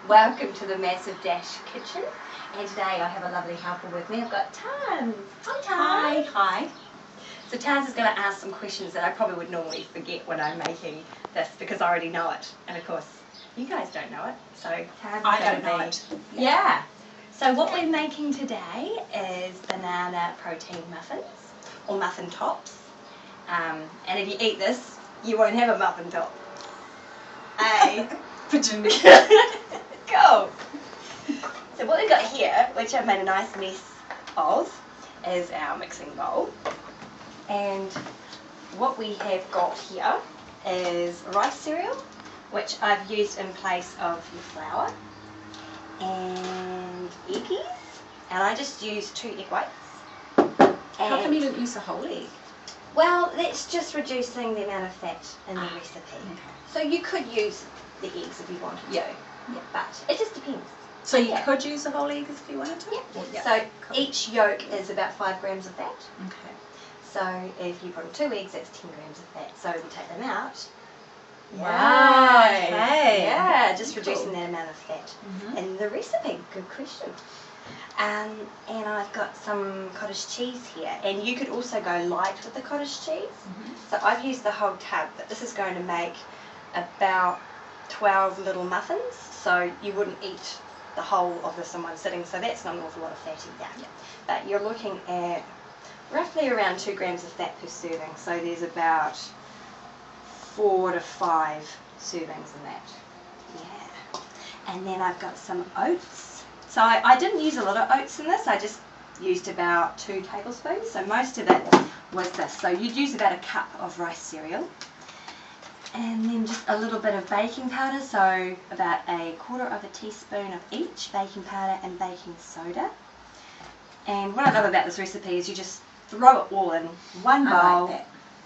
Welcome to the Massive Dash kitchen, and today I have a lovely helper with me. I've got Tans. Hi Tans. Hi. So Tans is going to ask some questions that I probably would normally forget when I'm making this because I already know it, and of course you guys don't know it, so Tans I don't know it. Yeah. So what we're making today is banana protein muffins, or muffin tops, and if you eat this, you won't have a muffin top. Go! So what we've got here, which I've made a nice mess of, is our mixing bowl. And what we have got here is rice cereal, which I've used in place of your flour, and eggies, and I just used 2 egg whites. How come you didn't use a whole egg? Well, that's just reducing the amount of fat in the recipe. Okay. So you could use the eggs if you wanted to. Yeah, but it just depends. So you could use a whole egg if you wanted to? Yeah. So each yolk is about 5 grams of fat. Okay. So if you put in 2 eggs, that's 10 grams of fat. So if you take them out, Right. Okay. Yeah, just reducing that amount of fat Mm-hmm. in the recipe. Good question. And I've got some cottage cheese here, and you could also go light with the cottage cheese. Mm-hmm. So I've used the whole tub, but this is going to make about 12 little muffins, so you wouldn't eat the whole of this in one sitting, so that's not an awful lot of fat either. Yeah. But you're looking at roughly around 2 grams of fat per serving, so there's about 4 to 5 servings in that. Yeah. And then I've got some oats. So I didn't use a lot of oats in this, I just used about 2 tablespoons, so most of it was this. So you'd use about a cup of rice cereal. And then just a little bit of baking powder, so about a 1/4 teaspoon of each, baking powder and baking soda. And what I love about this recipe is you just throw it all in one bowl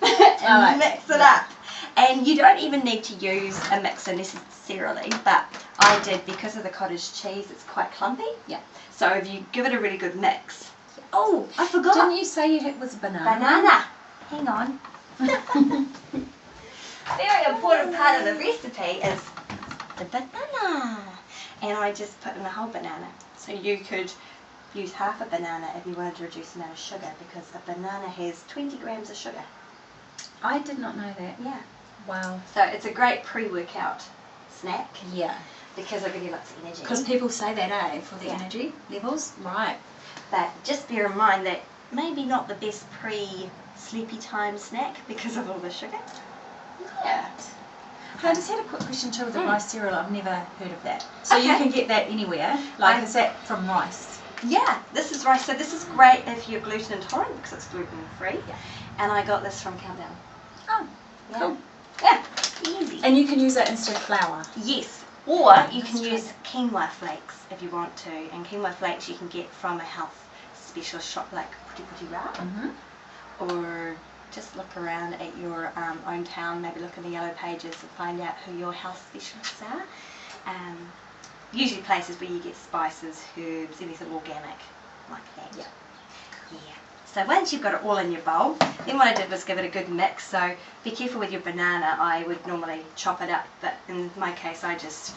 and mix it up. And you don't even need to use a mixer necessarily, but I did because of the cottage cheese, it's quite clumpy. Yeah. So if you give it a really good mix. Oh, I forgot. Didn't you say it was banana? Banana. Hang on. Very important part of the recipe is the banana. And I just put in a whole banana. So you could use half a banana if you wanted to reduce the amount of sugar, because a banana has 20 grams of sugar. I did not know that. Yeah. Wow. So it's a great pre-workout snack. Yeah. Because it'll give you lots of energy. Because people say that, for the energy levels. Right. But just bear in mind that maybe not the best pre-sleepy time snack because of all the sugar. Yeah. I just had a quick question too with the rice cereal. I've never heard of that. So you can get that anywhere? Like, is that from rice? Yeah, this is rice. So this is great if you're gluten intolerant because it's gluten free. Yeah. And I got this from Countdown. Oh, Yeah. cool. Yeah, easy. And you can use that instead of flour? Yes. Or you can use quinoa flakes if you want to. And quinoa flakes you can get from a health specialist shop like Puti Ra. Mm-hmm. Or just look around at your own town, maybe look in the yellow pages and find out who your health specialists are. Usually places where you get spices, herbs, anything organic like that. Yeah. Yeah. So once you've got it all in your bowl, then what I did was give it a good mix. So be careful with your banana. I would normally chop it up, but in my case I just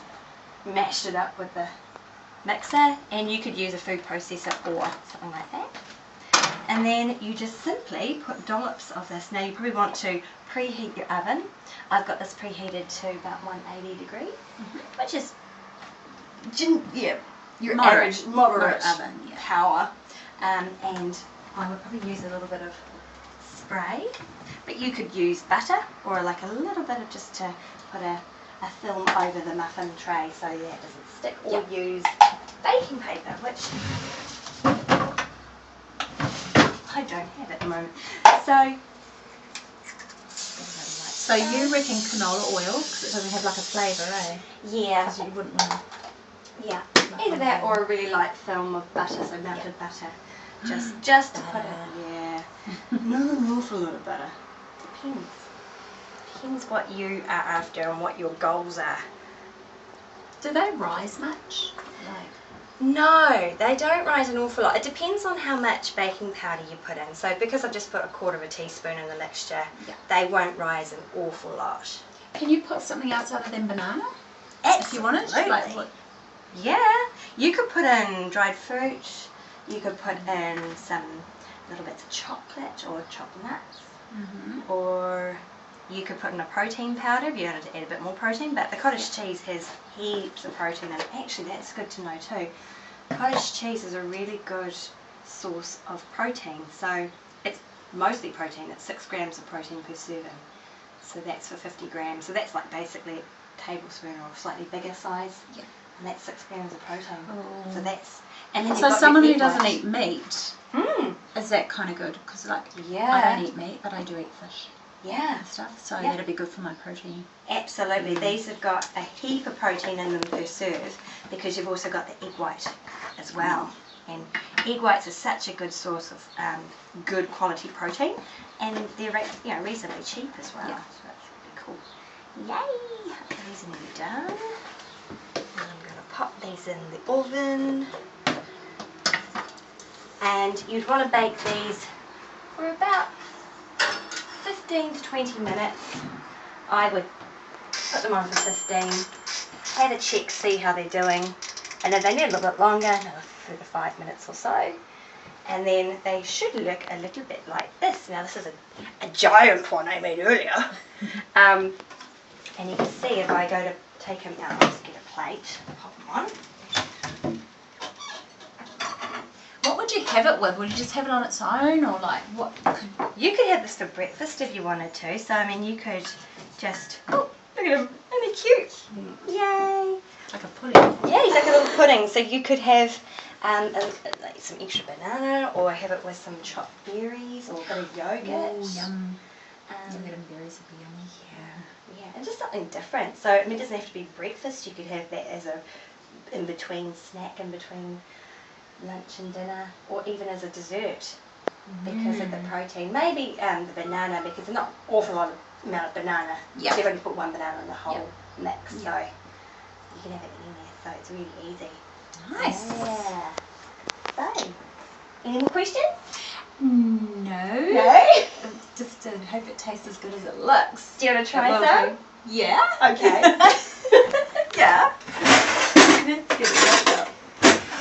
mashed it up with the mixer, and you could use a food processor or something like that. And then you just simply put dollops of this. Now you probably want to preheat your oven. I've got this preheated to about 180 degrees, which is your average moderate oven, power. And I would probably use a little bit of spray, but you could use butter or like a little bit of just to put a film over the muffin tray so that it doesn't stick, or use baking paper, which I don't have at the moment. So you reckon canola oil, because it doesn't have like a flavour, eh? Yeah. Because you wouldn't want to. Yeah. Either that or a really light film of butter, so melted butter. Just to put it. Not an awful lot of butter. Depends. Depends what you are after and what your goals are. Do they rise much? No, they don't rise an awful lot. It depends on how much baking powder you put in. So because I've just put a 1/4 teaspoon in the mixture, they won't rise an awful lot. Can you put something else other than banana? Absolutely. If you wanted? Like what? Yeah, you could put in dried fruit, you could put in some little bits of chocolate or chocolate nuts, or you could put in a protein powder if you wanted to add a bit more protein, but the cottage cheese has heaps of protein in it. Actually, that's good to know too. Cottage cheese is a really good source of protein, so it's mostly protein. It's 6 grams of protein per serving, so that's for 50 grams. So that's like basically a tablespoon or a slightly bigger size. Yeah. And that's 6 grams of protein. Oh. So that's, and then So someone who doesn't eat meat, is that kind of good? Because like, I don't eat meat, but I do eat fish. Yeah. And stuff, so that'd be good for my protein. Absolutely. These have got a heap of protein in them per serve, because you've also got the egg white as well. And egg whites are such a good source of good quality protein, and they're reasonably cheap as well. Yeah. So that's really cool. Yay! These are nearly done. And I'm going to pop these in the oven. And you'd want to bake these for about 15 to 20 minutes. I would put them on for 15, have a check, see how they're doing, and if they need a little bit longer, another 3 to 5 minutes or so, and then they should look a little bit like this. Now this is a giant one I made earlier, and you can see if I go to take them out, I'll just get a plate, pop them on. What would you have it with? Would you just have it on its own, or like what? You could have this for breakfast if you wanted to. So I mean, you could just look at him, isn't he cute? Yay! Like a pudding. Yeah, he's like a little pudding. So you could have like some extra banana, or have it with some chopped berries, or a bit of yogurt. Oh, yum! Yogurt and berries would be yummy. Yeah, and just something different. So I mean, it doesn't have to be breakfast. You could have that as a in-between snack, in between lunch and dinner, or even as a dessert, because of the protein. Maybe the banana, because there's not an awful lot of amount of banana. Yeah. You've only put one banana in the whole mix, so you can have it anywhere. So it's really easy. Nice. Yeah. So, any more questions? No. No. Just hope it tastes as good as it looks. Do you want to try some? Yeah. Okay. Yeah.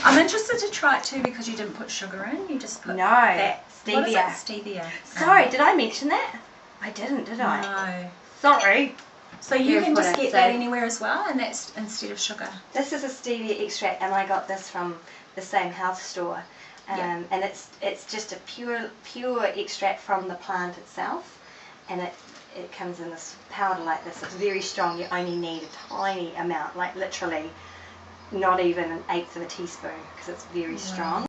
I'm interested to try it too, because you didn't put sugar in. You just put that stevia. What is it? Stevia. Sorry, did I mention that? I didn't, did I? No. Sorry. So you can just get that anywhere as well, and that's instead of sugar. This is a stevia extract, and I got this from the same health store. And it's just a pure extract from the plant itself, and it comes in this powder like this. It's very strong. You only need a tiny amount, like literally not even 1/8 of a teaspoon, because it's very strong.